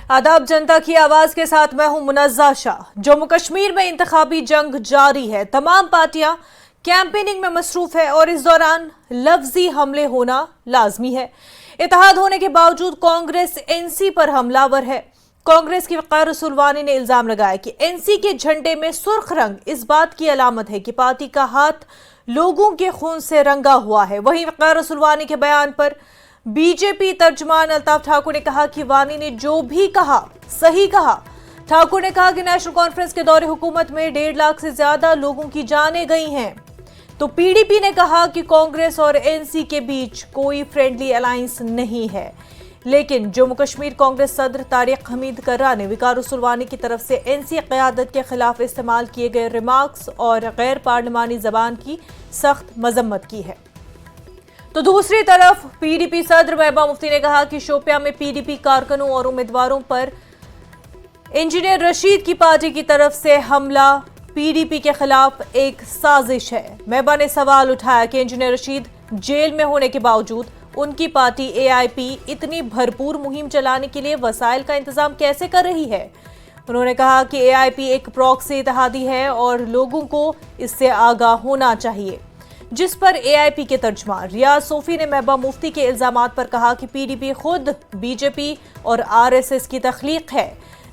आदाब, जनता की आवाज के साथ मैं हूं मुनज़्ज़ा शाह। जम्मू कश्मीर में इंतखाबी जंग जारी है। तमाम पार्टियां कैंपेनिंग में मसरूफ है और इस दौरान लफ्जी हमले होना लाजमी है। इत्तेहाद होने के बावजूद कांग्रेस एनसी पर हमलावर है। कांग्रेस की वक़ार रसूलवानी ने इल्जाम लगाया कि एनसी के झंडे में सुर्ख रंग इस बात की अलामत है कि पार्टी का हाथ लोगों के खून से रंगा हुआ है। वहीं वक़ार रसूलवानी के बयान पर बीजेपी तर्जुमान अल्ताफ ठाकुर ने कहा कि वानी ने जो भी कहा सही कहा। ठाकुर ने कहा कि नेशनल कॉन्फ्रेंस के दौरे हुकूमत में 1.5 लाख से ज्यादा लोगों की जानें गई हैं। तो पीडीपी ने कहा कि कांग्रेस और एनसी के बीच कोई फ्रेंडली अलायंस नहीं है। लेकिन जम्मू कश्मीर कांग्रेस सदर तारिक हमीद कर्रा ने वक़ार रसूलवानी की तरफ से एनसी क़यादत के खिलाफ इस्तेमाल किए गए रिमार्क्स और गैर पार्लिमानी जबान की सख्त मजम्मत की है। तो दूसरी तरफ पीडीपी सदर महबूबा मुफ्ती ने कहा कि शोपियां में पीडीपी कारकुनों और उम्मीदवारों पर इंजीनियर रशीद की पार्टी की तरफ से हमला पीडीपी के खिलाफ एक साजिश है। महबूबा ने सवाल उठाया कि इंजीनियर रशीद जेल में होने के बावजूद उनकी पार्टी एआईपी इतनी भरपूर मुहिम चलाने के लिए वसाइल का इंतजाम कैसे कर रही है। उन्होंने कहा कि एआईपी एक प्रॉक्सी इत्तेहादी है और लोगों को इससे आगाह होना चाहिए। जिस पर एआईपी के तर्जुमान रियाज सोफी ने महबूबा मुफ्ती के इल्जामात पर कहा कि पीडीपी खुद बीजेपी और आरएसएस की तख्लीक है।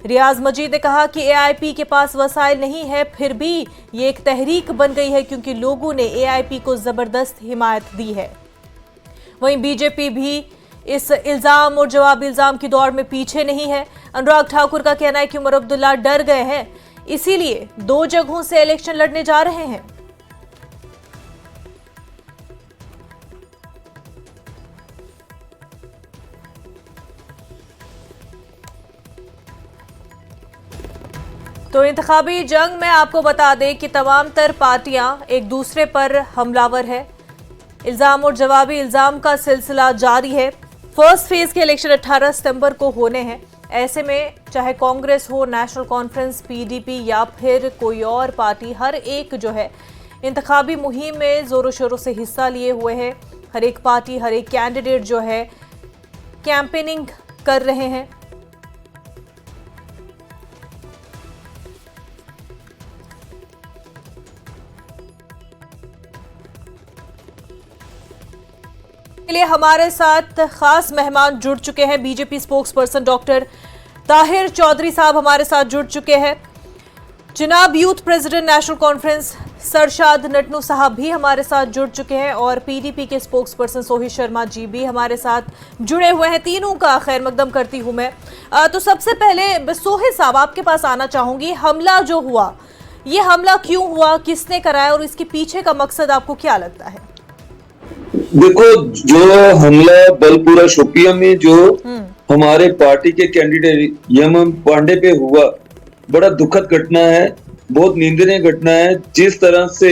रियाज मजीद ने कहा कि एआईपी के पास वसाइल नहीं है, फिर भी ये एक तहरीक बन गई है क्योंकि लोगों ने एआईपी को जबरदस्त हिमायत दी है। वहीं बीजेपी भी इस इल्जाम और जवाब इल्जाम की दौड़ में पीछे नहीं है। अनुराग ठाकुर का कहना है कि उमर अब्दुल्ला डर गए हैं, इसीलिए 2 जगहों से इलेक्शन लड़ने जा रहे हैं। तो इंतखाबी जंग में आपको बता दें कि तमाम तर पार्टियां एक दूसरे पर हमलावर है। इल्जाम और जवाबी इल्जाम का सिलसिला जारी है। फर्स्ट फेज के इलेक्शन 18 सितंबर को होने हैं। ऐसे में चाहे कांग्रेस हो, नेशनल कॉन्फ्रेंस, पीडीपी या फिर कोई और पार्टी, हर एक जो है इंतखाबी मुहिम में जोरों शोरों से हिस्सा लिए हुए है। हर एक पार्टी, हर एक कैंडिडेट जो है कैंपेनिंग कर रहे हैं। के लिए हमारे साथ खास मेहमान जुड़ चुके हैं। BJP spokesperson doctor Tahir Chaudhary साहब हमारे साथ जुड़ चुके हैं। जनाब youth president National Conference Sarshad Natnu साहब भी हमारे साथ जुड़ चुके हैं और पीडीपी के स्पोक्स पर्सन सोहित शर्मा जी भी हमारे साथ जुड़े हुए हैं। तीनों का खैर मकदम करती हूं मैं। तो सबसे पहले सोहित साहब आपके पास आना चाहूंगी। हमला जो हुआ, ये हमला क्यों हुआ, किसने कराया और इसके पीछे का मकसद आपको क्या लगता है? देखो, जो हमला बलपुरा शोपिया में जो हमारे पार्टी के कैंडिडेट यमन पांडे पे हुआ, बड़ा दुखद घटना है, बहुत निंदनीय घटना है। जिस तरह से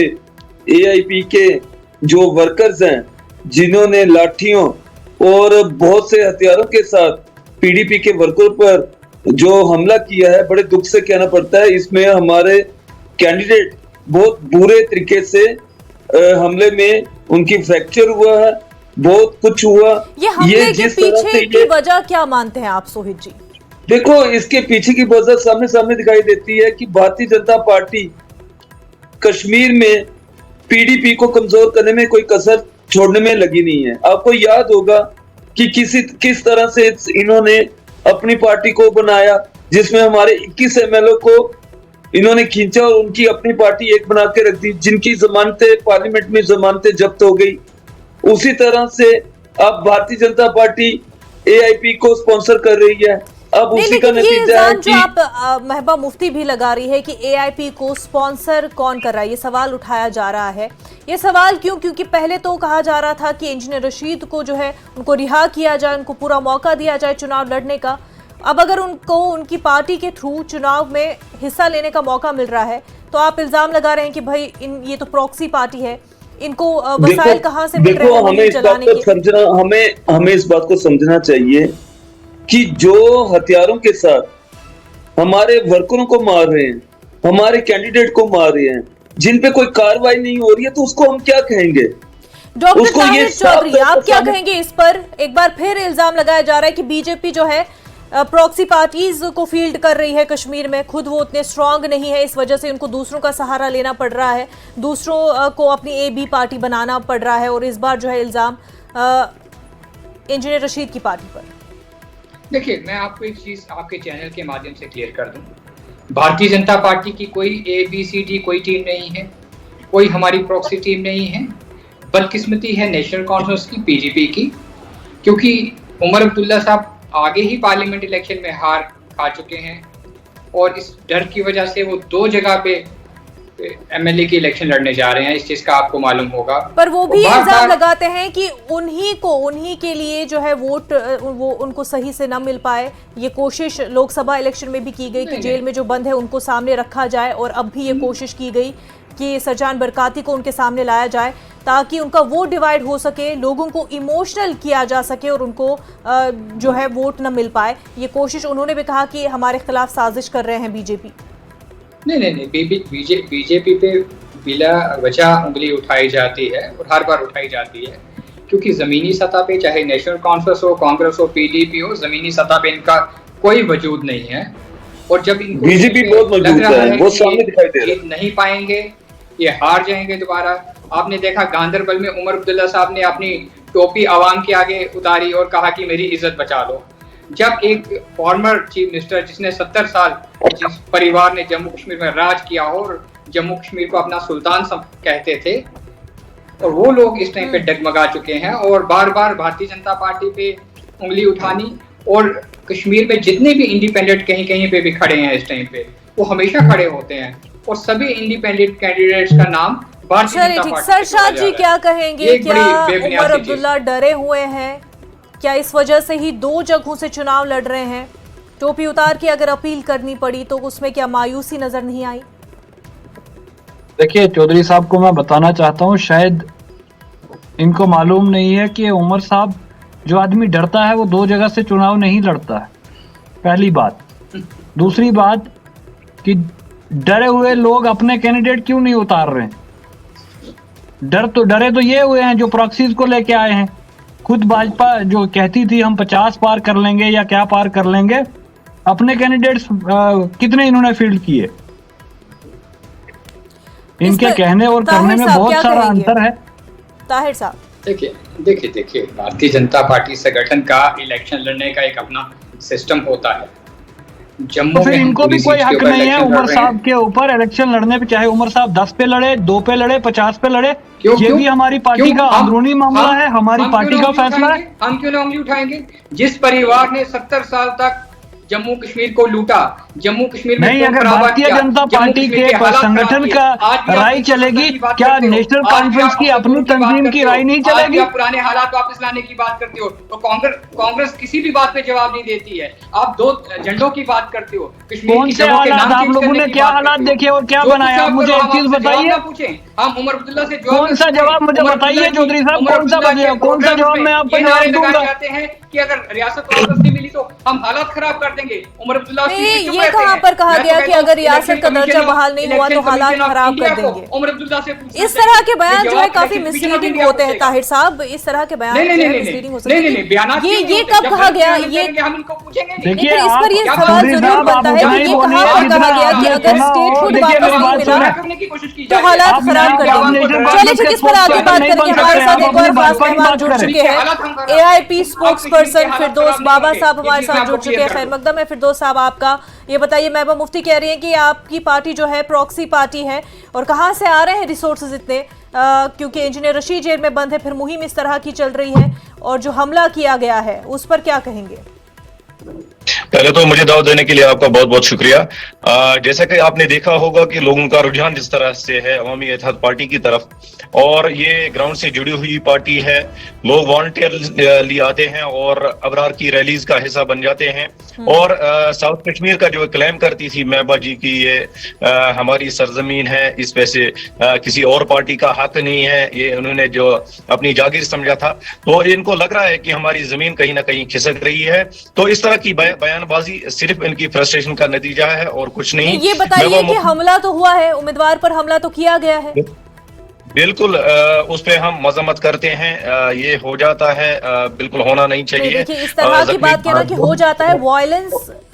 एआईपी के जो वर्कर्स हैं, जिन्होंने लाठियों और बहुत से हथियारों के साथ पीडीपी के वर्कर पर जो हमला किया है, बड़े दुख से कहना पड़ता है। इसमें हमारे कैंडिडेट बहुत बुरे तरीके से हमले में उनकी फ्रैक्चर हुआ है, बहुत कुछ हुआ। ये हमले के पीछे की वजह क्या मानते हैं आप सोहित जी? देखो, इसके पीछे की वजह सामने सामने दिखाई देती है कि भारतीय जनता पार्टी कश्मीर में पीडीपी को कमजोर करने में कोई कसर छोड़ने में लगी नहीं है। आपको याद होगा कि किस तरह से इन्होंने अपनी पार्टी को बनाया, जिसमें हमारे 21 एमएलए को इन्होंने खींचा और उनकी अपनी पार्टी एक बना के रख दी, जिनकी जमानतें पार्लियामेंट में जमानतें जब्त हो गई। उसी तरह से अब भारतीय जनता पार्टी एआईपी को स्पॉन्सर कर रही है। अब उसी का नतीजा है कि आप महबूबा मुफ्ती भी लगा रही है कि एआईपी को स्पॉन्सर कौन कर रहा है, ये सवाल उठाया जा रहा है। ये सवाल क्यों? क्योंकि पहले तो कहा जा रहा था कि इंजीनियर रशीद को जो है उनको रिहा किया जाए, उनको पूरा मौका दिया जाए चुनाव लड़ने का। अब अगर उनको उनकी पार्टी के थ्रू चुनाव में हिस्सा लेने का मौका मिल रहा है तो आप इल्जाम लगा रहे हैं कि भाई ये तो प्रॉक्सी पार्टी है, इनको वसाइल कहां से मिल रहे हैं? हमें इस बात को समझना चाहिए कि जो हथियारों के साथ हमारे वर्करों को मार रहे हैं, हमारे कैंडिडेट को मार रहे हैं, जिन पे कोई कार्रवाई नहीं हो रही है, तो उसको हम क्या कहेंगे? डॉक्टर ताहिर चौधरी, आप क्या कहेंगे इस पर? एक बार फिर इल्जाम लगाया जा रहा है कि बीजेपी जो है प्रॉक्सी पार्टीज को फील्ड कर रही है कश्मीर में, खुद वो उतने स्ट्रांग नहीं है, इस वजह से उनको दूसरों का सहारा लेना पड़ रहा है, दूसरों को अपनी ए बी पार्टी बनाना पड़ रहा है। और इस बार जो है इल्ज़ाम इंजीनियर रशीद की पार्टी पर। देखिए, मैं आपको एक चीज आपके चैनल के माध्यम से क्लियर कर दूं, भारतीय जनता पार्टी की कोई ABCD कोई टीम नहीं है, कोई हमारी प्रॉक्सी टीम नहीं है। बदकिस्मती है नेशनल कॉन्फ्रेंस की, PGP की, क्योंकि उमर अब्दुल्ला साहब आगे ही पार्लियामेंट इलेक्शन में हार खा चुके हैं और इस डर की वजह से वो 2 जगह पे MLA की इलेक्शन लड़ने जा रहे हैं। इस चीज का आपको मालूम होगा। पर वो भी इल्जाम लगाते हैं कि उन्हीं के लिए जो है वोट वो उनको सही से न मिल पाए। ये कोशिश लोकसभा इलेक्शन में भी की गई कि जेल में जो बंद है उनको सामने रखा जाए, और अब भी ये कोशिश की गई कि सरजान बरकाती को उनके सामने लाया जाए ताकि उनका वोट डिवाइड हो सके, लोगों को इमोशनल किया जा सके और उनको जो है वोट न मिल पाए। ये कोशिश उन्होंने भी कहा कि हमारे खिलाफ साजिश कर रहे हैं बीजेपी। नहीं, बीजेपी पे बिला वजह उंगली उठाई जाती है और हर बार उठाई जाती है, क्योंकि ज़मीनी सतह पे चाहे नेशनल कॉन्फ्रेंस हो, कांग्रेस हो, PDP हो, ज़मीनी सतह पे इनका कोई वजूद नहीं है। और जब इनको बीजेपी बहुत मजबूत है, वो सामने दिखाई दे रहा है, नहीं पाएंगे, ये हार जाएंगे दोबारा। आपने देखा गांधरबल में उमर अब्दुल्ला साहब ने अपनी टोपी आवाम के आगे उतारी और कहा कि मेरी इज्जत बचा लो। जब एक फॉर्मर चीफ मिनिस्टर जिसने 70 साल जिस परिवार ने जम्मू कश्मीर में राज किया हो और जम्मू कश्मीर को अपना सुल्तान कहते थे, और वो लोग इस टाइम पे डगमगा चुके हैं और बार बार भारतीय जनता पार्टी पे उंगली उठानी। और कश्मीर में जितने भी इंडिपेंडेंट कहीं कहीं पे भी खड़े हैं इस टाइम पे, वो हमेशा खड़े होते हैं और सभी इंडिपेंडेंट कैंडिडेट्स का नाम भारतीय जनता पार्टी। सरशाद जी क्या कहेंगे, क्या उमर अब्दुल्ला डरे हुए हैं? क्या इस वजह से ही 2 जगहों से चुनाव लड़ रहे हैं? टोपी उतार के अगर अपील करनी पड़ी तो उसमें क्या मायूसी नजर नहीं आई? देखिए, चौधरी साहब को मैं बताना चाहता हूँ, शायद इनको मालूम नहीं है कि उमर साहब, जो आदमी डरता है वो 2 जगह से चुनाव नहीं लड़ता है, पहली बात। दूसरी बात कि डरे हुए लोग अपने कैंडिडेट क्यों नहीं उतार रहे हैं? डरे तो ये हुए हैं जो प्रॉक्सीज को लेके आए हैं। खुद भाजपा जो कहती थी हम 50 पार कर लेंगे या क्या पार कर लेंगे, अपने कैंडिडेट्स कितने इन्होंने फील्ड किए? इनके कहने और करने में बहुत सारा अंतर है। ताहिर साहब, देखिए, भारतीय जनता पार्टी संगठन का इलेक्शन लड़ने का एक अपना सिस्टम होता है। जम्मू तो फिर इनको भी कोई हक नहीं है उमर साहब के ऊपर इलेक्शन लड़ने पे, चाहे उमर साहब 10 पे लड़े, 2 पे लड़े, 50 पे लड़े। ये भी हमारी पार्टी का अंदरूनी मामला है, हमारी पार्टी का फैसला है। हम क्यों ना उंगली उठाएंगे? जिस परिवार ने 70 साल तक जम्मू कश्मीर को लूटा, जम्मू कश्मीर में नहीं, अगर भारतीय जनता पार्टी के संगठन का राय चलेगी, क्या नेशनल कॉन्फ्रेंस की अपनी तंजीम की राय नहीं चलेगी? आप पुराने हालात वापस लाने की बात करते हो तो कांग्रेस किसी भी बात पे जवाब नहीं देती है। आप 2 झंडों की बात करते हो, कौन से हालात आप लोगों ने क्या हालात देखे और क्या बनाया? आप मुझे एक चीज बताइए। हम उमर अब्दुल्ला से कौन सा जवाब मुझे बताइए चौधरी साहब, कौन सा जवाब मैं आपको जवाब दूंगा? चाहते हैं कि अगर रियासत वापस नहीं मिली तो हम हालात खराब कर देंगे। उमर अब्दुल्ला ये कहाँ पर कहा गया कि अगर रियासत का दर्जा बहाल नहीं हुआ तो हालात खराब कर देंगे? उमर अब्दुल्ला से इस तरह के बयान जो है काफी मिसलीडिंग होते हैं ताहिर साहब, इस तरह के बयान मिसलीडिंग हो सकते हैं। ये कब कहा गया? ये हम इनको पूछेंगे। देखिए, इस पर ये सवाल जरूर बनता है कि ये कहाँ पर कहा गया कि अगर स्टेटहुड वापस नहीं मिला तो हालात खराब कर देंगे? चलिए ठीक, इस पर आगे बात करेंगे। हमारे साथ एक और खास मेहमान जुड़ चुके हैं, AIP स्पोक्स पर्सन फिरदौस बाबा साहब हमारे साथ जुड़ चुके हैं। खैर मकदम है फिरदौस साहब आपका। ये बताइए, महबूबा मुफ्ती कह रही है कि आपकी पार्टी जो है प्रॉक्सी पार्टी है, और कहां से आ रहे हैं रिसोर्सेज इतने? क्योंकि इंजीनियर रशीद जेल में बंद है, फिर मुहिम इस तरह की चल रही है, और जो हमला किया गया है उस पर क्या कहेंगे? पहले तो मुझे दावत देने के लिए आपका बहुत बहुत शुक्रिया। जैसा कि आपने देखा होगा कि लोगों का रुझान जिस तरह से है अवामी इत्तेहाद पार्टी की तरफ, और ये ग्राउंड से जुड़ी हुई पार्टी है। लोग वॉलंटियरली आते हैं और अबरार की रैलीज का हिस्सा बन जाते हैं। और साउथ कश्मीर का जो क्लेम करती थी महबा जी की ये हमारी सरजमीन है, इस पे से किसी और पार्टी का हक नहीं है, ये उन्होंने जो अपनी जागीर समझा था, तो इनको लग रहा है कि हमारी जमीन कहीं ना कहीं खिसक रही है। तो इस तरह की बयानबाजी सिर्फ इनकी फ्रस्ट्रेशन का नतीजा है और कुछ नहीं। ये बताइए कि हमला तो हुआ है, उम्मीदवार पर हमला तो किया गया है। बिल्कुल उस पे हम मजम्मत करते हैं। ये हो जाता है, बिल्कुल होना नहीं नहीं, चाहिए। देखिए इस तरह की बात कहना कि हो जाता है,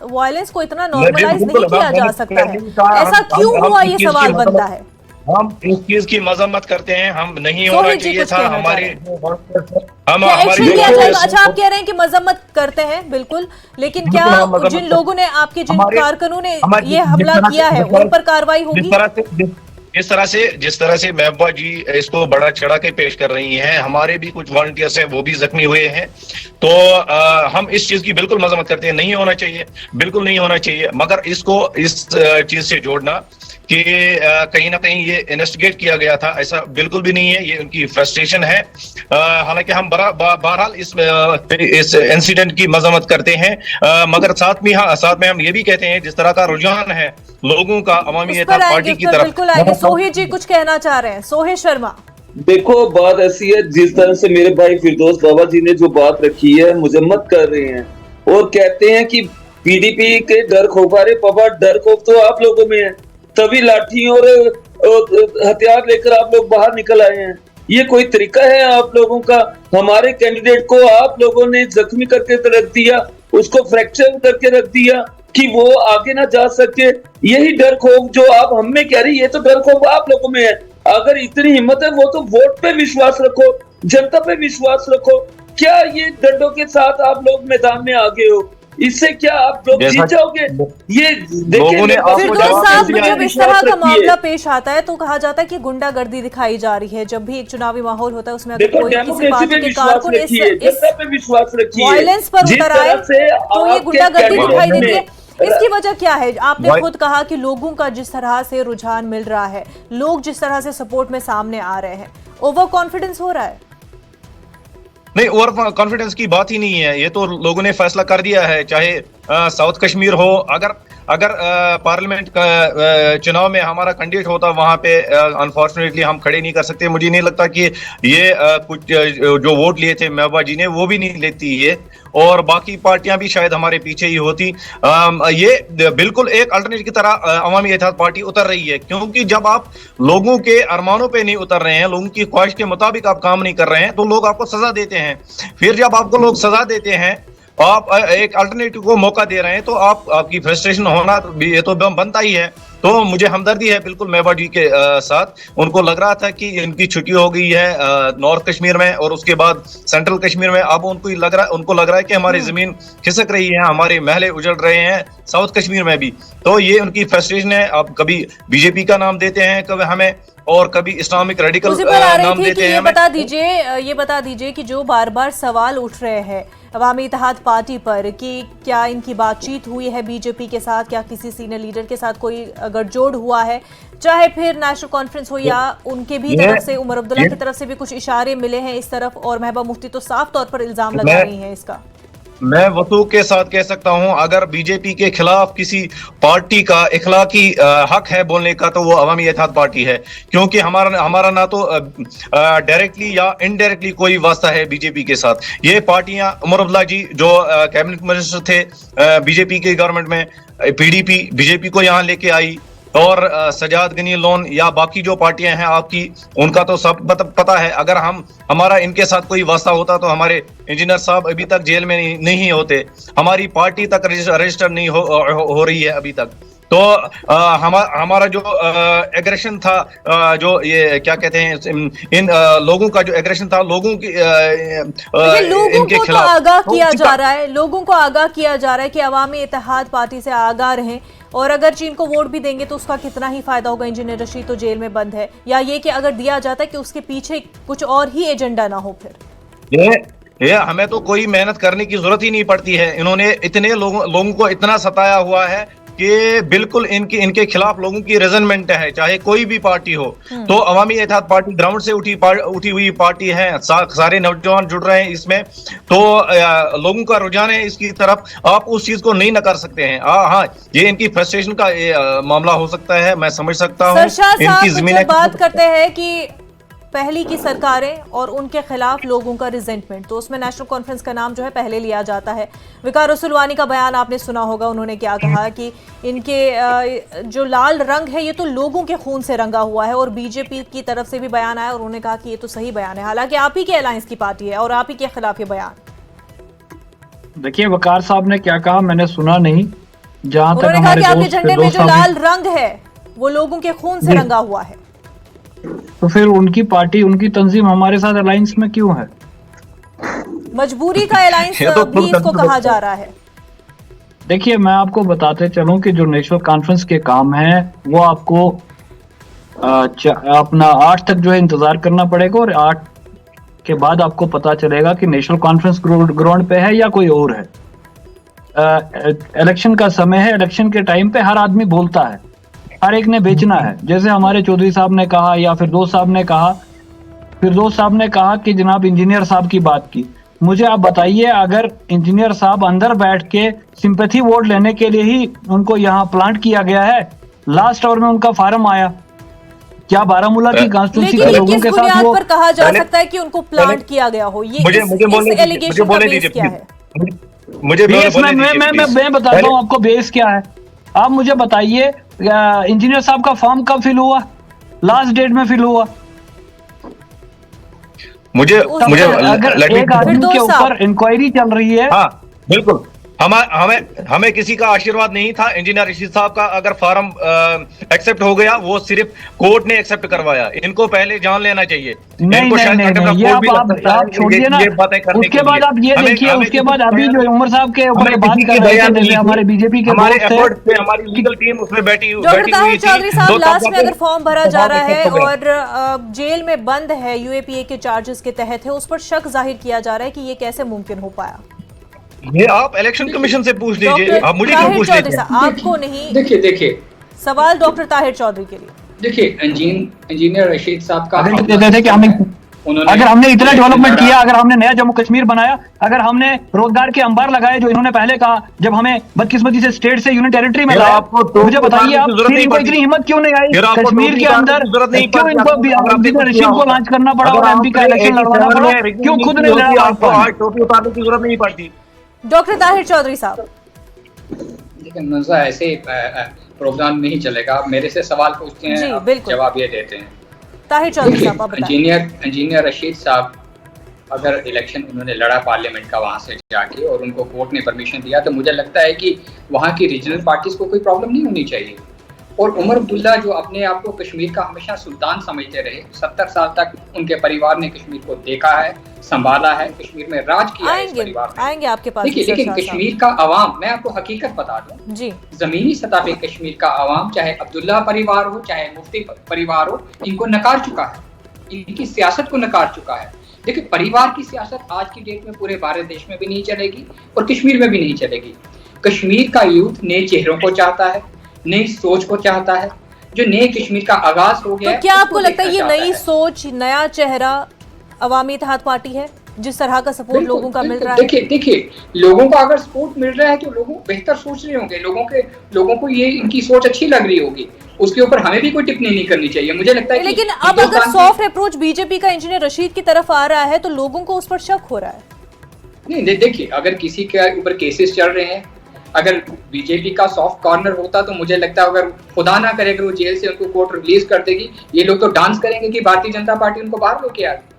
वायलेंस को इतना नॉर्मलाइज नहीं किया जा सकता है, ऐसा क्यों हुआ, ये सवाल बनता है। हम इस चीज की मजम्मत करते हैं, हम नहीं होना सोहेल जी चाहिए कुछ था कहना चाह हमारे हम क्या हमारी एक्शन लिया देखो, जाएगा? अच्छा, आप कह रहे हैं कि मजम्मत करते हैं, बिल्कुल, लेकिन क्या बिल्कुल हम मजम्मत जिन लोगों ने, आपके जिन हमारे- कारकुनों ने हमारी- ये हमला जिस तरह किया से- है, जिस तरह- उन पर कार्रवाई होगी? जिस तरह से महबूबा जी इसको बड़ा चढ़ा के पेश कर रही हैं, हमारे भी कुछ वॉलंटियर्स हैं वो भी जख्मी हुए हैं, तो हम इस चीज की बिल्कुल मजम्मत करते हैं। नहीं होना चाहिए, बिल्कुल नहीं होना चाहिए, मगर इसको इस चीज से जोड़ना कि कहीं ना कहीं ये इन्वेस्टिगेट किया गया था, ऐसा बिल्कुल भी नहीं है। ये उनकी फ्रस्ट्रेशन है। हालांकि हम बहरहाल इस इंसिडेंट की मजम्मत करते हैं, मगर साथ में हम ये भी कहते हैं जिस तरह का रुझान है लोगों का अवामी उस इत्तेहाद पर पार्टी आएंगे, की उस पर तरफ। बिल्कुल आएंगे। सोहेल जी कुछ कहना चाह रहे हैं, सोहेल शर्मा। देखो, बात ऐसी है, जिस तरह से मेरे भाई फिरदौस बाबा जी ने जो बात रखी है, मजम्मत कर रहे हैं और कहते हैं कि पीडीपी के डर खौफ, अरे पापा डर खौफ तो आप लोगों में है, तभी लाठी और हथियार लेकर आप लोग बाहर निकल आए हैं। ये कोई तरीका है आप लोगों का? हमारे कैंडिडेट को आप लोगों ने जख्मी करके रख दिया, उसको फ्रैक्चर करके रख दिया कि वो आगे ना जा सके। यही डर खौफ जो आप हम में कह रही है, तो डर खौफ आप लोगों में है। अगर इतनी हिम्मत है, वो तो वोट पे विश्वास रखो, जनता पे विश्वास रखो। क्या ये डंडों के साथ आप लोग मैदान में आगे हो? इससे क्या आप लोग जीत जाओगे? ये लोगों ने आपको फिरदौस साहब, जब इस तरह का मामला पेश आता है तो कहा जाता है कि गुंडागर्दी दिखाई जा रही है। जब भी एक चुनावी माहौल होता है उसमें अगर कोई किसी पार्टी के कारकुन इस वायलेंस पर उतर आए तो ये गुंडागर्दी दिखाई देती है। इसकी वजह क्या है? आपने खुद कहा कि लोगों का जिस तरह से रुझान मिल रहा है, लोग जिस तरह से सपोर्ट में सामने आ रहे हैं, ओवर कॉन्फिडेंस हो रहा है? नहीं, ओवर कॉन्फिडेंस की बात ही नहीं है। ये तो लोगों ने फैसला कर दिया है, चाहे साउथ कश्मीर हो। अगर पार्लियामेंट का चुनाव में हमारा कैंडिडेट होता वहां पे, अनफॉर्चुनेटली हम खड़े नहीं कर सकते। मुझे नहीं लगता कि ये कुछ जो वोट लिए थे महबूबा जी ने वो भी नहीं लेती ये, और बाकी पार्टियां भी शायद हमारे पीछे ही होती। ये बिल्कुल एक अल्टरनेटिव की तरह अवामी इत्तेहाद पार्टी उतर रही है, क्योंकि जब आप लोगों के अरमानों पे नहीं उतर रहे हैं, लोगों की ख्वाहिश के मुताबिक आप काम नहीं कर रहे हैं, तो लोग आपको सजा देते हैं। फिर जब आपको लोग सजा देते हैं, आप एक अल्टरनेटिव को मौका दे रहे हैं, तो आपकी फ्रस्ट्रेशन होना भी ये तो बनता ही है। तो मुझे हमदर्दी है बिल्कुल महबूबा जी के साथ। उनको लग रहा था कि इनकी छुट्टी हो गई है नॉर्थ कश्मीर में और उसके बाद सेंट्रल कश्मीर में। अब उनको लग रहा है कि हमारी जमीन खिसक रही है, हमारे महले उजड़ रहे हैं साउथ कश्मीर में भी। तो ये उनकी फ्रस्ट्रेशन है। अब कभी बीजेपी का नाम देते हैं कभी हमें, और कभी इस्लामिक रेडिकल नाम देते हैं। ये बता दीजिए कि जो बार बार सवाल उठ रहे हैं अवामी इत्तेहाद पार्टी पर कि क्या इनकी बातचीत हुई है बीजेपी के साथ, क्या किसी सीनियर लीडर के साथ कोई गठजोड़ हुआ है, चाहे फिर नेशनल कॉन्फ्रेंस हो या उनके भी तरफ से, उमर अब्दुल्ला की तरफ से भी कुछ इशारे मिले हैं इस तरफ, और महबूबा मुफ्ती तो साफ तौर पर इल्जाम लगा रही हैं इसका। मैं वसूख के साथ कह सकता हूं, अगर बीजेपी के खिलाफ किसी पार्टी का इखलाकी हक है बोलने का, तो वो अवामी इत्तेहाद पार्टी है, क्योंकि हमारा ना तो डायरेक्टली या इनडायरेक्टली कोई वास्ता है बीजेपी के साथ। ये पार्टियां, उमर अब्दुल्ला जी जो कैबिनेट मिनिस्टर थे बीजेपी के गवर्नमेंट में, पीडीपी बीजेपी को यहाँ लेके आई, और सजाद गनी लोन या बाकी जो पार्टियां हैं आपकी, उनका तो सब पता है। अगर हमारा इनके साथ कोई वास्ता होता तो हमारे इंजीनियर साहब अभी तक जेल में नहीं होते, हमारी पार्टी तक रजिस्टर नहीं हो रही है अभी तक। तो हमारा जो एग्रेशन था, जो ये क्या कहते हैं, इन लोगों का जो एग्रेशन था, लोगों की इनके खिलाफ आगाह किया जा रहा है, लोगों को आगाह किया जा रहा है कि अवामी इत्तेहाद पार्टी से आगाह रहें, और अगर चीन को वोट भी देंगे तो उसका कितना ही फायदा होगा। इंजीनियर रशीद तो जेल में बंद है, या ये कि अगर दिया जाता है कि उसके पीछे कुछ और ही एजेंडा ना हो। फिर ये हमें तो कोई मेहनत करने की जरूरत ही नहीं पड़ती है। इन्होंने इतने लोगों को इतना सताया हुआ है कि बिल्कुल इनके खिलाफ लोगों की रेजनमेंट है, चाहे कोई भी पार्टी हो। तो अवामी इत्तेहाद पार्टी ग्राउंड से उठी हुई पार्टी है, सारे नौजवान जुड़ रहे हैं इसमें, तो लोगों का रुझान है इसकी तरफ। आप उस चीज को नहीं नकार सकते हैं। हाँ, ये इनकी फ्रस्ट्रेशन का मामला हो सकता है, मैं समझ सकता हूँ। सरशाह साहब, जब बात करते हैं कि पहली की सरकारें और उनके खिलाफ लोगों का रिजेंटमेंट, तो उसमें नेशनल कॉन्फ्रेंस का नाम जो है पहले लिया जाता है। विकार रसूलवानी का बयान आपने सुना होगा, उन्होंने क्या कहा कि इनके जो लाल रंग है ये तो लोगों के खून से रंगा हुआ है, और बीजेपी की तरफ से भी बयान आया और उन्होंने कहा कि ये तो सही बयान है, हालांकि आप ही के अलायंस की पार्टी है और आप ही के खिलाफ ये बयान। देखिए वकार साहब ने क्या कहा मैंने सुना नहीं। जहां तक उन्होंने कहा कि आपके दोस्त झंडे में जो लाल रंग है वो लोगों के खून से रंगा हुआ है। तो फिर उनकी पार्टी उनकी तंजीम हमारे साथ अलायंस में क्यों है? मजबूरी का अलायंस ये तो भी इसको कहा जा रहा है। देखिए मैं आपको बताते चलूं कि जो नेशनल कॉन्फ्रेंस के काम है वो आपको अपना 8 तक जो है इंतजार करना पड़ेगा, और 8 के बाद आपको पता चलेगा कि नेशनल कॉन्फ्रेंस ग्राउंड पे है या कोई और है। इलेक्शन का समय है, इलेक्शन के टाइम पे हर आदमी बोलता है, हर एक ने बेचना है। जैसे हमारे चौधरी साहब ने कहा या फिरदौस साहब ने कहा, फिरदौस साहब ने कहा कि जनाब इंजीनियर साहब की बात की। मुझे आप बताइए, अगर इंजीनियर साहब अंदर बैठ के सिंपैथी वोट लेने के लिए ही उनको यहाँ प्लांट किया गया है, लास्ट आवर में उनका फार्म आया, क्या बारामूला की कॉन्स्टिट्यूंसी के लोगों के साथ वो पर कहा जा सकता है कि उनको प्लांट किया गया हो? ये मुझे एलिगेशन का बेस क्या है? मुझे बेस मैं बताता हूँ आपको बेस क्या है। आप मुझे बताइए इंजीनियर साहब का फॉर्म कब फिल हुआ? लास्ट डेट में फिल हुआ। मुझे अगर एक आदमी के ऊपर इंक्वायरी चल रही है। हाँ बिल्कुल, हमें किसी का आशीर्वाद नहीं था। इंजीनियर रशीद साहब का अगर फार्म एक्सेप्ट हो गया, वो सिर्फ कोर्ट ने एक्सेप्ट करवाया। इनको पहले जान लेना चाहिए। नहीं, ये आप छोड़िए ना। उसके बाद आप ये देखिए, उसके बाद अभी जो उमर साहब के ऊपर बात कर रहे थे, हमारे बीजेपी के हमारे एफर्ट पे हमारी लीगल टीम उसमें बैठी हुई चौधरी साहब, लास्ट में अगर फॉर्म भरा जा रहा है और जेल में बंद है, यूएपीए के चार्जेस के तहत है, उस पर शक जाहिर किया जा रहा है कि ये कैसे मुमकिन हो पाया? ये आप इलेक्शन कमीशन से पूछ लीजिए, आप मुझे क्यों पूछ लीजिए? आपको नहीं। देखिए सवाल डॉक्टर ताहिर चौधरी के लिए। देखिए इंजीनियर रशीद साहब का कहते थे कि अगर हमने इतना डेवलपमेंट किया, अगर हमने नया जम्मू कश्मीर बनाया, अगर हमने रोजगार के अंबार लगाए जो इन्होंने पहले कहा, जब हमें बदकिस्मती से स्टेट से यूनियन टेरिटरी में लाया, मुझे बताइए आप फिर इनको इतनी हिम्मत क्यों नहीं आई कश्मीर के अंदर? क्यों इनको रशीद को लॉन्च करना पड़ा और एमपी का इलेक्शन लड़वाना पड़ा? क्यों खुद नहीं लड़ा? आपको टोपी उतारने की जरूरत नहीं पड़ती। डॉक्टर ताहिर चौधरी साहब, देखिए मजा ऐसे प्रोग्राम नहीं चलेगा। मेरे से सवाल पूछते हैं, जवाब ये देते हैं। ताहिर चौधरी साहब, इंजीनियर रशीद साहब अगर इलेक्शन उन्होंने लड़ा पार्लियामेंट का वहां से जाके और उनको कोर्ट ने परमिशन दिया, तो मुझे लगता है कि वहां की रीजनल पार्टीज को कोई प्रॉब्लम नहीं होनी चाहिए। और उमर अब्दुल्ला जो अपने आप को कश्मीर का हमेशा सुल्तान समझते रहे, 70 साल तक उनके परिवार ने कश्मीर को देखा है, संभाला है, कश्मीर में राज किया है इस परिवार ने। आएंगे आपके पास। देखिए लेकिन कश्मीर का आवाम, मैं आपको हकीकत बता दूं जी, जमीनी सतह पे कश्मीर का आवाम, चाहे अब्दुल्ला परिवार हो चाहे मुफ्ती परिवार हो, इनको नकार चुका है, इनकी सियासत को नकार चुका है। देखिए परिवार की सियासत आज की डेट में पूरे भारत देश में भी नहीं चलेगी और कश्मीर में भी नहीं चलेगी। कश्मीर का यूथ नए चेहरों को चाहता है, नई सोच को चाहता है, जो नए कश्मीर का आगाज हो गया। तो क्या आपको लगता है ये नई सोच, नया चेहरा अवामी इत्तेहाद पार्टी है, जिस तरह का सपोर्ट लोगों का मिल रहा है? देखिए लोगों का अगर सपोर्ट मिल रहा है तो लोगों बेहतर सोच रहे होंगे, लोगों को ये इनकी सोच अच्छी लग रही होगी, उसके ऊपर हमें भी कोई टिप्पणी नहीं करनी चाहिए। मुझे लगता है लेकिन अब अगर सॉफ्ट अप्रोच बीजेपी का इंजीनियर रशीद की तरफ आ रहा है तो लोगों को उस पर शक हो रहा है। नहीं देखिए, अगर किसी के ऊपर केसेस चल रहे हैं, अगर बीजेपी का सॉफ्ट कॉर्नर होता तो मुझे लगता है अगर खुदा ना करे अगर वो जेल से उनको कोर्ट रिलीज कर देगी, ये लोग तो डांस करेंगे कि भारतीय जनता पार्टी उनको बाहर लेके आ गई।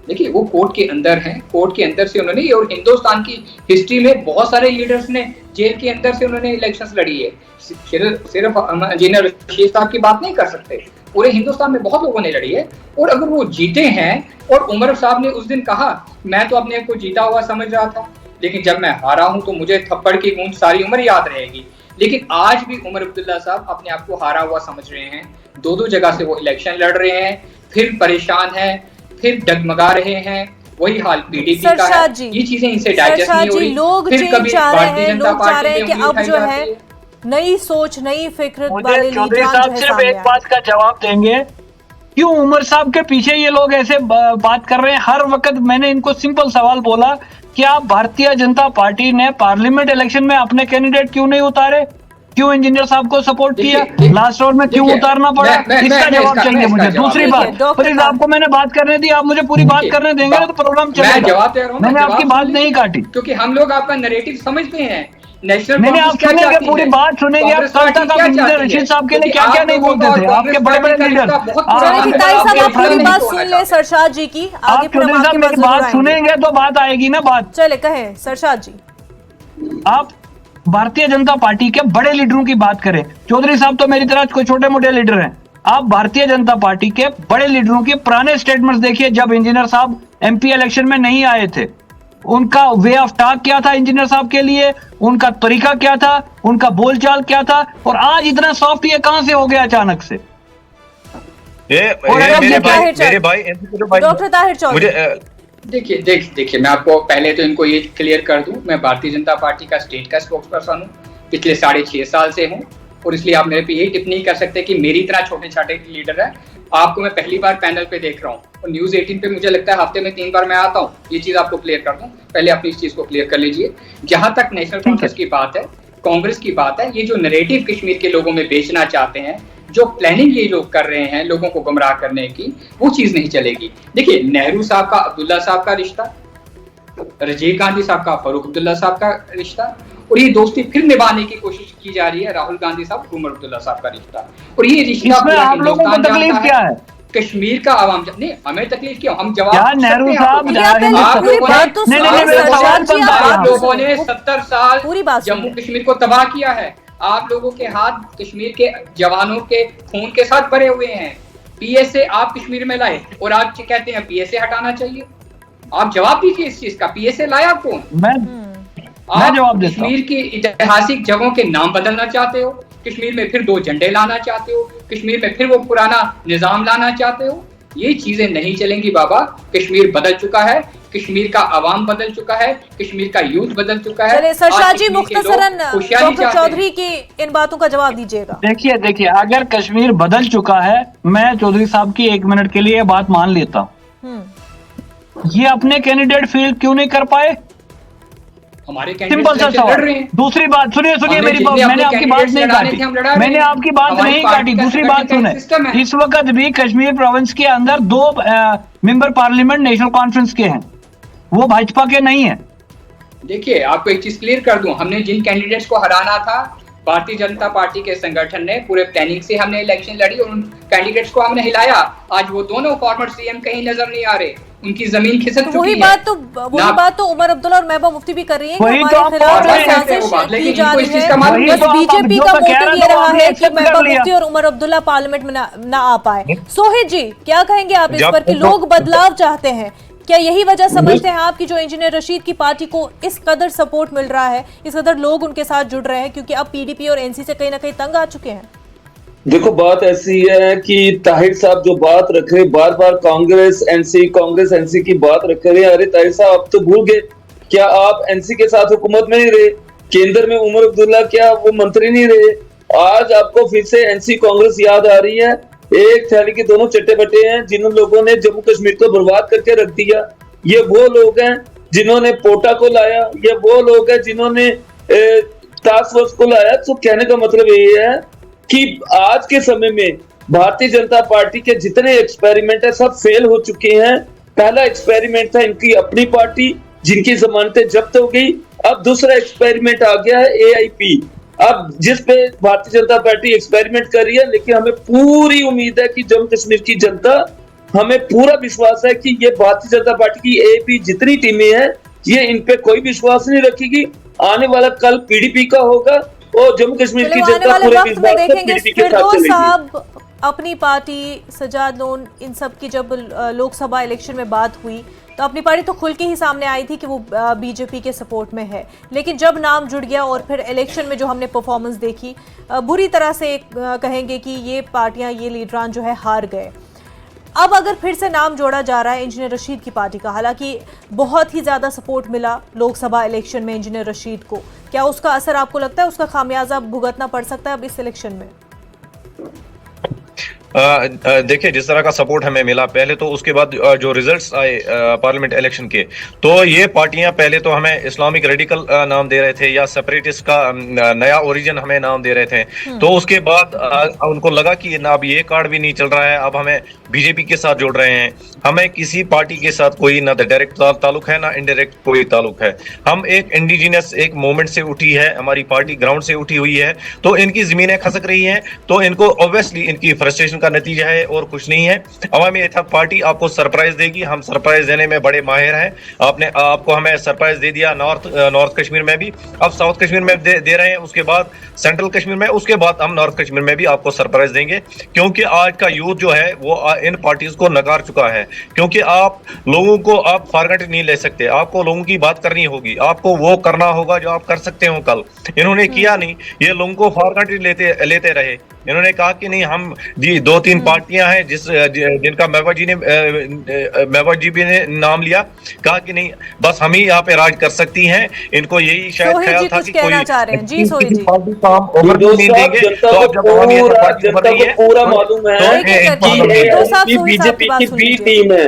देखिए वो कोर्ट के अंदर हैं, कोर्ट के अंदर से उन्होंने, और हिंदुस्तान की हिस्ट्री में बहुत सारे लीडर्स ने जेल के अंदर से उन्होंने इलेक्शंस लड़ी है। सिर्फ इंजीनियर रशीद साहब की बात नहीं कर सकते, पूरे हिंदुस्तान में बहुत लोगों ने लड़ी है। और अगर वो जीते हैं, और उमर साहब ने उस दिन कहा मैं तो अपने को जीता हुआ समझ रहा था, लेकिन जब मैं हारा हूं तो मुझे थप्पड़ की गूंज सारी उम्र याद रहेगी। लेकिन आज भी उमर अब्दुल्ला साहब अपने आप को हारा हुआ समझ रहे हैं। दो जगह से वो इलेक्शन लड़ रहे हैं, फिर परेशान हैं, फिर डगमगा रहे हैं। वही हाल पीडीपी का है, ये चीजें इनसे डाइजेस्ट नहीं हो रही। लोग फिर कभी भारतीय जनता पार्टी कि अब जो है नई सोच, नई फिक्र वाले चौधरी साहब सिर्फ एक बात का जवाब देंगे, क्यों उमर साहब के पीछे ये लोग ऐसे बात कर रहे हैं? हर वक्त मैंने इनको सिंपल सवाल बोला कि आप भारतीय जनता पार्टी ने पार्लियामेंट इलेक्शन में अपने कैंडिडेट क्यों नहीं उतारे? क्यों इंजीनियर साहब को सपोर्ट किया, देखिए, लास्ट राउंड में क्यों देखिए, उतारना पड़ा, मैं इसका जवाब इसका चाहिए मुझे। जवाब दूसरी देखिए, बात, डॉक्टर प्लीज साहब। आपको मैंने बात करने दी, आप मुझे पूरी बात करने देंगे ना तो प्रोग्राम मैं चलेगा। जवाब दे रहा हूँ, मैंने जवाब आपकी सुन बात लीजिए, नहीं काटी। क्योंकि हम लोग आपका नैरेटिव समझते हैं। नेशनल नहीं, आप कांग्रेस क्या सुनेंगे, चाहती पूरी है? बात सुनेंगे। आप कांग्रेस कल पार्टी तक आप क्या इंजीनियर चाहती है? रशीद साहब के लिए क्योंकि क्या क्या आप नहीं लोगों बोलते का और थे, कांग्रेस आपके बड़े पार्टी बड़े का लीडर। रिश्ता बहुत पुराना चलिए है। ताई आप साहब, ये आप रिश्ता पूरी नहीं बात तोड़ना सुन ले चाहते। सरशाद जी की, आगे आप फिर हम चौधरी साहब आपके मेरी पास बात जरूर आएंगे। सुनेंगे तो बात आएगी ना। बात चले कहें सरशाद जी। आप भारतीय जनता पार्टी के बड़े लीडरों की बात करें, चौधरी साहब तो मेरी तरह कोई छोटे मोटे लीडर हैं। आप भारतीय जनता पार्टी के बड़े लीडरों के पुराने स्टेटमेंट्स देखिए, जब इंजीनियर साहब एमपी इलेक्शन में नहीं आए थे, उनका वे ऑफ टॉक क्या था इंजीनियर साहब के लिए, उनका तरीका क्या था, उनका बोलचाल क्या था, और आज इतना सॉफ्ट ये कहां से हो गया अचानक से। और अगर डॉक्टर ताहिर मेरे भाई डॉक्टर ताहिर चौधरी, मुझे देखिए, मैं आपको पहले तो इनको ये क्लियर कर दूं, मैं भारतीय जनता पार्टी का स्टेट का स्पोक्स पर्सन हूँ, पिछले 6.5 साल से हूँ, और इसलिए आप मेरे पे यही टिप्पणी कर सकते हैं कि मेरी तरह छोटे छोटे लीडर है। आपको मैं पहली बार पैनल पे देख रहा हूँ, और न्यूज 18 पे मुझे लगता है हफ्ते में 3 बार मैं आता हूँ। ये चीज आपको क्लियर कर दूं, पहले अपनी इस चीज को क्लियर कर लीजिए। जहां तक नेशनल कांग्रेस की बात है, कांग्रेस की बात है, ये जो नैरेटिव कश्मीर के लोगों में बेचना चाहते हैं, जो प्लानिंग ये लोग कर रहे हैं लोगों को गुमराह करने की, वो चीज नहीं चलेगी। देखिए, नेहरू साहब का अब्दुल्ला साहब का रिश्ता, राजीव गांधी साहब का फारूक अब्दुल्ला साहब का रिश्ता, और ये दोस्ती फिर निभाने की कोशिश की जा रही है राहुल गांधी साहब उमर अब्दुल्ला साहब का रिश्ता, और ये रिश्ता इसमें पूरा आप लोगों को हिंदुस्तान तकलीफ जानता क्या है? कश्मीर का आवाम नहीं, हमें तकलीफ क्यों? हम जवाब यार, दे नेहरू सकते हैं साहब आपको। नहीं, आप पहले आप पूरी लोगों ने- बात तो नहीं, नहीं, सुनिए, मेरा सवाल सरशाद जी, बनता है आप आप यहाँ। लोगों ने 70 साल पूरी बात जम्मू सुनिए। कश्मीर को तबाह किया है। आप लोगों के हाथ कश्मीर के जवानों के खून के साथ भरे हुए हैं। पीएसए आप कश्मीर में लाए, और आज कहते हैं पीएसए हटाना चाहिए। आप जवाब दीजिए इस चीज का, पीएसए लाया कौन? मैं आप जवाब देता हूं। कश्मीर की ऐतिहासिक जगहों के नाम बदलना चाहते हो, कश्मीर में फिर 2 झंडे लाना चाहते हो, कश्मीर में फिर वो पुराना निजाम लाना चाहते हो। ये चीजें नहीं चलेंगी बाबा। कश्मीर बदल चुका है, कश्मीर का आवाम बदल चुका है, कश्मीर का यूथ बदल चुका है। चलिए सरशाद आज जी, कश्मीर के लोग मुख्तसरन खुशहाली डॉक्टर चाहते हैं। चौधरी की इन बातों का जवाब दीजिएगा। देखिए, अगर कश्मीर बदल चुका है, मैं चौधरी साहब की 1 मिनट के लिए ये बात मान लेता हूँ। ये अपने कैंडिडेट फील्ड क्यों नहीं कर पाए? हमारे सिंपल सा कैंडिडेट लड़ सवाल। रहे हैं। दूसरी बात सुनिए हमने मेरी बात, जितने मैंने अपने आपकी बात कैंडिडेट्स नहीं लड़ाने थे, हम लड़ा काटी, रहे मैंने हैं। आपकी बात हमारी नहीं पार्टी काटी। का दूसरी संगठन बात का सुने, सिस्टम है। इस वक्त भी कश्मीर प्रोविंस के अंदर 2 मेंबर पार्लियामेंट नेशनल कॉन्फ्रेंस के हैं, वो भाजपा के नहीं है। देखिए, आपको एक चीज क्लियर कर दूं, हमने जिन कैंडिडेट्स को हराना था, भारतीय जनता पार्टी के संगठन ने पूरे प्लानिंग से हमने इलेक्शन लड़ी, और उन कैंडिडेट्स को हमने हिलाया। आज वो दोनों फॉर्मर सीएम कहीं नजर नहीं आ रहे, उनकी जमीन खिसक तो चुकी वही है। बात तो उमर अब्दुल्ला और महबूबा मुफ्ती भी कर रही हैं कि वही तो हमारे आप खिलाफ कर रहे हैं, साजिश वो बात, की लेकिन जा इनको रही इस चीज है। का मालूम बस नहीं। तो बीजेपी जो का तो कह मोटिव रहा ये था, रहा आपने है कि accept कर महबूबा लिया। मुफ्ती और उमर अब्दुल्ला पार्लियामेंट में ना आ पाए। सोहिद जी, क्या कहेंगे आप इस जब- पर कि लोग बदलाव चाहते हैं? क्या यही वजह समझते हैं आप कि जो इंजीनियर रशीद की पार्टी को इस कदर सपोर्ट मिल रहा है, इस कदर लोग उनके साथ जुड़ रहे हैं, क्योंकि अब पीडीपी और एनसी से कहीं ना कहीं तंग आ चुके हैं? देखो, बात ऐसी है कि ताहिर साहब जो बात रख रहे, बार बार कांग्रेस एनसी की बात रख रहे हैं। अरे ताहिर साहब, आप तो भूल गए, क्या आप एनसी के साथ हुकूमत में नहीं रहे? केंद्र में उमर अब्दुल्ला क्या वो मंत्री नहीं रहे? आज आपको फिर से एनसी कांग्रेस याद आ रही है? एक थैली के दोनों चट्टे बट्टे हैं जिन लोगों ने जम्मू कश्मीर को बर्बाद करके रख दिया। ये वो लोग हैं जिन्होंने पोटा को लाया, ये वो लोग हैं जिन्होंने टास्क फोर्स को लाया। तो कहने का मतलब ये है कि आज के समय में भारतीय जनता पार्टी के जितने एक्सपेरिमेंट है सब फेल हो चुके हैं। पहला एक्सपेरिमेंट था इनकी अपनी पार्टी, जिनकी जमानतें जब्त हो गई। अब दूसरा एक्सपेरिमेंट आ गया है एआईपी, अब जिस पे भारतीय जनता पार्टी एक्सपेरिमेंट कर रही है। लेकिन हमें पूरी उम्मीद है कि जम्मू कश्मीर की जनता, हमें पूरा विश्वास है कि ये भारतीय जनता पार्टी की एआईपी जितनी टीमें हैं, ये इन पे कोई विश्वास नहीं रखेगी। आने वाला कल पीडीपी का होगा, और जम्मू कश्मीर की आने जनता वाले पूरे वक्त में विश्वास से देखेंगे पीडीपी के साथ फिरदौस चलेगी। साहब अपनी पार्टी, सजाद लोन, इन सब की जब लोकसभा इलेक्शन में बात हुई तो अपनी पार्टी तो खुल के ही सामने आई थी कि वो बीजेपी के सपोर्ट में है। लेकिन जब नाम जुड़ गया और फिर इलेक्शन में जो हमने परफॉर्मेंस देखी, बुरी तरह से कहेंगे कि ये पार्टियां, ये लीडरान जो है हार गए। अब अगर फिर से नाम जोड़ा जा रहा है इंजीनियर रशीद की पार्टी का, हालांकि बहुत ही ज़्यादा सपोर्ट मिला लोकसभा इलेक्शन में इंजीनियर रशीद को, क्या उसका असर आपको लगता है, उसका खामियाजा भुगतना पड़ सकता है अब इस इलेक्शन में? देखिए जिस तरह का सपोर्ट हमें मिला पहले, तो उसके बाद जो रिजल्ट्स आए पार्लियामेंट इलेक्शन के, तो ये पार्टियां पहले तो हमें इस्लामिक रेडिकल नाम दे रहे थे या सेपरेटिस्ट का नया ओरिजिन हमें नाम दे रहे थे। तो उसके बाद उनको लगा कि ना अब ये कार्ड भी नहीं चल रहा है, अब हमें बीजेपी के साथ जोड़ रहे हैं। हमें किसी पार्टी के साथ कोई ना डायरेक्ट ताल्लुक है ना इनडायरेक्ट कोई ताल्लुक है। हम एक इंडिजिनस एक मूवमेंट से उठी है, हमारी पार्टी ग्राउंड से उठी हुई है, तो इनकी जमीनें खसक रही हैं, तो इनको ऑब्वियसली इनकी फ्रस्ट्रेशन का नतीजा है और कुछ नहीं है। अवामी इत्तेहाद पार्टी आपको सरप्राइज देगी, हम सरप्राइज देने में बड़े माहिर हैं। आपको हमें सरप्राइज दे दिया नॉर्थ कश्मीर में भी, अब साउथ कश्मीर में दे रहे हैं, उसके बाद सेंट्रल कश्मीर में, उसके बाद हम नॉर्थ कश्मीर में भी आपको सरप्राइज देंगे। क्योंकि आज का यूथ जो है वो इन पार्टीज को नकार चुका है, क्योंकि आप लोगों को आप फॉरगेट नहीं ले सकते, आपको लोगों की बात करनी होगी, आपको वो करना होगा जो आप कर सकते हो कल। इन्होंने किया नहीं, ये लोगों को फॉरगेट लेते रहे। इन्होंने कहा कि नहीं हम दो तीन पार्टियां हैं जिनका महबूबा जी भी ने नाम लिया, कहा कि नहीं बस हम ही यहाँ पे राज कर सकती हैं। इनको यही शायद ख्याल था कि कोई किसी पार्टी का हम ओवर नहीं देंगे। तो जनता को पूरा मालूम है कि बीजेपी की बी टीम है,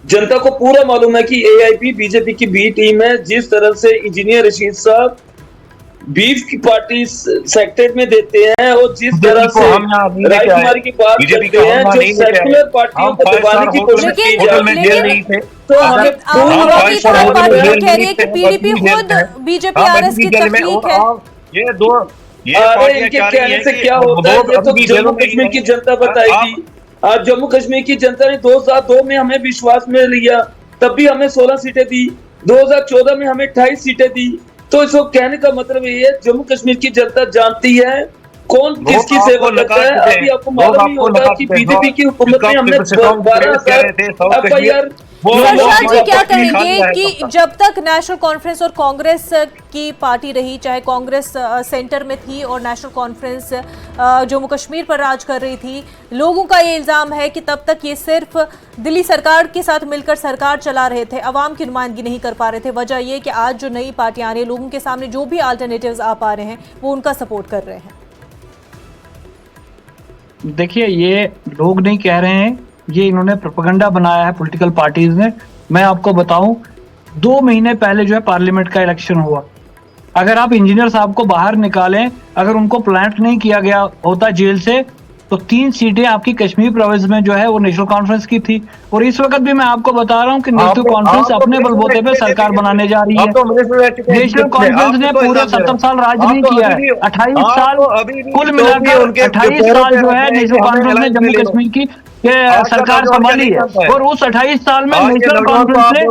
जनता को पूरा मालूम है कि AIP बीजेपी की बी टीम है। जिस तरह से इंजीनियर रशीद साहब बीफ की पार्टी सेक्टर में देते हैं और जिस तरह से राजकुमारी की बात करते हैं जो सेकुलर पार्टियों को दबाने की कोशिश की जा रही है, तो हमें कह रही है कि PDP खुद बीजेपी RS की तकलीफ है। इनके कहने से क्या होता है, ये तो जम्मू कश्मीर की जनता बताएगी। आज जम्मू कश्मीर की जनता ने 2002 में हमें विश्वास में लिया, तब भी हमें 16 सीटें दी, 2014 में हमें 28 सीटें दी। तो इसको कहने का मतलब ये है जम्मू कश्मीर की जनता जानती है कौन किसकी सेवा करता है। अभी आपको मालूम नहीं होता कि बीजेपी की हुकूमत में हमने 12,000 FIR। जी क्या कहेंगे कि जब तक नेशनल कॉन्फ्रेंस और कांग्रेस की पार्टी रही, चाहे कांग्रेस सेंटर में थी और नेशनल कॉन्फ्रेंस जम्मू कश्मीर पर राज कर रही थी, लोगों का ये इल्जाम है कि तब तक ये सिर्फ दिल्ली सरकार के साथ मिलकर सरकार चला रहे थे, अवाम की नुमाइंदगी नहीं कर पा रहे थे। वजह ये कि आज जो नई पार्टियां आ रही है, लोगों के सामने जो भी अल्टरनेटिव्स आ पा रहे हैं वो उनका सपोर्ट कर रहे हैं। देखिए ये लोग नहीं कह रहे हैं, ये इन्होंने प्रोपेगेंडा बनाया है पॉलिटिकल पार्टीज ने। मैं आपको बताऊं 2 महीने पहले जो है पार्लियामेंट का इलेक्शन हुआ, अगर आप इंजीनियर साहब को बाहर निकालें, अगर उनको प्लांट नहीं किया गया होता जेल से, तो 3 सीटें आपकी कश्मीर प्रोविंस में जो है वो नेशनल कॉन्फ्रेंस की थी। और इस वक्त भी मैं आपको बता रहा हूं कि नेशनल कॉन्फ्रेंस अपने बलबूते पे सरकार बनाने जा रही है। नेशनल कॉन्फ्रेंस ने पूरे 70 साल राज नहीं किया है, 28 साल कुल मिलाकर 28 साल जो है नेशनल कॉन्फ्रेंस ने जम्मू कश्मीर की सरकार संभाली है। और उस 28 साल में नेशनल कॉन्फ्रेंस ने,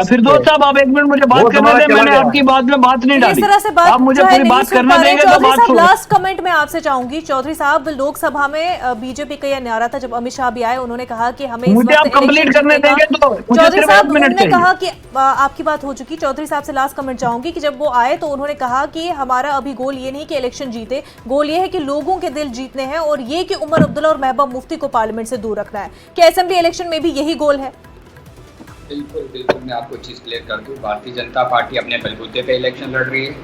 फिर दोस्त साहब आप 1 मिनट मुझे बात करने दें, मैंने आपकी बात में बात नहीं डाली, आप मुझे पूरी बात करने देंगे तो बात सुनो। लास्ट कमेंट में आपसे चाहूंगी चौधरी साहब, लोकसभा में बीजेपी का यह नारा था जब अमित शाह भी आए, उन्होंने कहा कि हमें मुझे आप कंप्लीट करने देंगे तो चौधरी साहब उन्होंने कहा कि आपकी बात हो चुकी। चौधरी साहब से लास्ट कमेंट चाहूंगी कि जब वो आए तो उन्होंने कहा कि हमारा अभी गोल ये नहीं कि इलेक्शन जीते, गोल ये है कि लोगों के दिल जीतने हैं और ये कि उमर अब्दुल्ला और महबूबा मुफ्ती को पार्लियामेंट से दूर रखना है। क्या असेंबली इलेक्शन में भी यही गोल है? बिल्कुल बिल्कुल, मैं आपको चीज क्लियर कर दूं, भारतीय जनता पार्टी अपने बलबूते पे इलेक्शन लड़ रही है,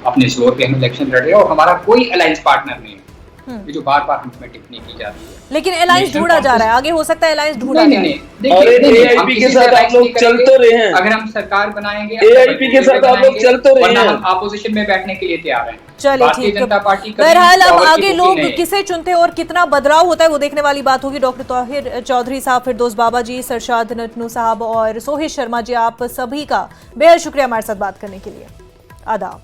अपने जोर पे हम इलेक्शन लड़ रहे हैं और हमारा कोई अलायंस पार्टनर नहीं है। ये जो बार बार हमें टिप्पणी की जाती है, लेकिन अलायंस ढूंढा जा रहा है, आगे हो सकता है अलायंस ढूंढा जाए। AIP के साथ आप लोग चल तो रहे हैं, अगर हम सरकार बनाएंगे AIP के साथ आप लोग चल तो रहे हैं, हम अपोजिशन में बैठने के लिए तैयार हैं। चलिए ठीक है, बहरहाल अब आगे लोग किसे चुनते हैं और कितना बदलाव होता है वो देखने वाली बात होगी। डॉक्टर ताहिर चौधरी साहब, फिरदौस बाबा जी, सरशाद नटनू साहब और सोहेल शर्मा जी, आप सभी का बेहद शुक्रिया हमारे साथ बात करने के लिए। आदाब।